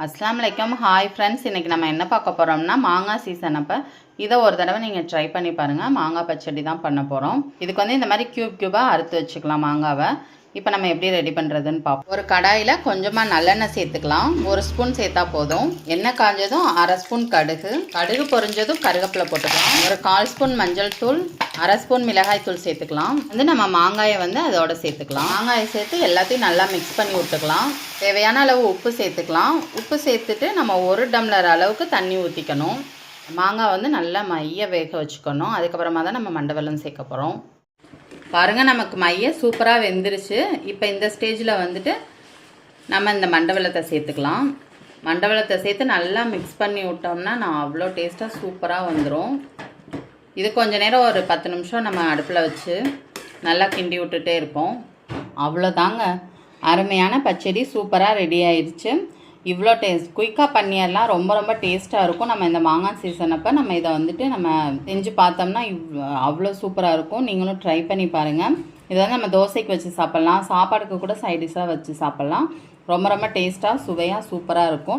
அஸ்ஸலாமு அலைக்கும். Hi friends, இன்றைக்கி நம்ம என்ன பார்க்க போகிறோம்னா மாங்காய் சீசன் அப்போ இதை ஒரு தடவை நீங்கள் ட்ரை பண்ணி பாருங்கள். மாங்காய் பச்சடி தான் பண்ண போகிறோம். இதுக்கு வந்து இந்த மாதிரி க்யூபாக அறுத்து வச்சுக்கலாம் மாங்காவை. இப்போ நம்ம எப்படி ரெடி பண்ணுறதுன்னு பார்ப்போம். ஒரு கடாயில் கொஞ்சமாக நல்லெண்ணெய் சேர்த்துக்கலாம். 1 ஸ்பூன் சேர்த்தா போதும். எண்ணெய் காஞ்சதும் 1/2 ஸ்பூன் கடுகு பொரிஞ்சதும் கருவேப்பிலை போட்டுக்கலாம். ஒரு 1/4 ஸ்பூன் மஞ்சள் தூள், 1/2 ஸ்பூன் மிளகாய் தூள் சேர்த்துக்கலாம். நம்ம மாங்காயை வந்து அதோட சேர்த்துக்கலாம். மாங்காயை சேர்த்து எல்லாத்தையும் நல்லா மிக்ஸ் பண்ணி விட்டுக்கலாம். தேவையான அளவு உப்பு சேர்த்துக்கலாம். உப்பு சேர்த்துட்டு நம்ம 1 டம்ளர் அளவுக்கு தண்ணி ஊற்றிக்கணும். மாங்காய் வந்து நல்லா மைய வேக வச்சுக்கணும். அதுக்கப்புறமா தான் நம்ம மண்டவெல்லம் சேர்க்க போகிறோம். பாருங்கள், நமக்கு மைய சூப்பராக வெந்துருச்சு. இப்போ இந்த ஸ்டேஜில் வந்துட்டு நம்ம இந்த மண்டவெல்லத்தை சேர்த்துக்கலாம். மண்டவெல்லத்தை சேர்த்து நல்லா மிக்ஸ் பண்ணி விட்டோம்னா அவ்வளோ டேஸ்ட்டாக சூப்பராக வந்துடும். இது கொஞ்ச நேரம் ஒரு 10 நிமிஷம் நம்ம அடுப்பில் வச்சு நல்லா கிண்டி விட்டுட்டே இருப்போம். அவ்வளோதாங்க, அருமையான பச்சடி சூப்பராக ரெடி ஆயிடுச்சு. இவ்வளோ குயிக்காக பண்ணிடலாம். ரொம்ப டேஸ்ட்டாக இருக்கும். நம்ம இந்த மாங்காய் சீசன் அப்போ நம்ம இதை வந்துட்டு நம்ம செஞ்சு பார்த்தோம்னா அவ்வளோ சூப்பராக இருக்கும். நீங்களும் ட்ரை பண்ணி பாருங்கள். இதை வந்து நம்ம தோசைக்கு வச்சு சாப்பிட்லாம், சாப்பாடுக்கு கூட சைடிஷாக வச்சு சாப்பிட்லாம். ரொம்ப டேஸ்ட்டாக சுவையாக சூப்பராக இருக்கும்.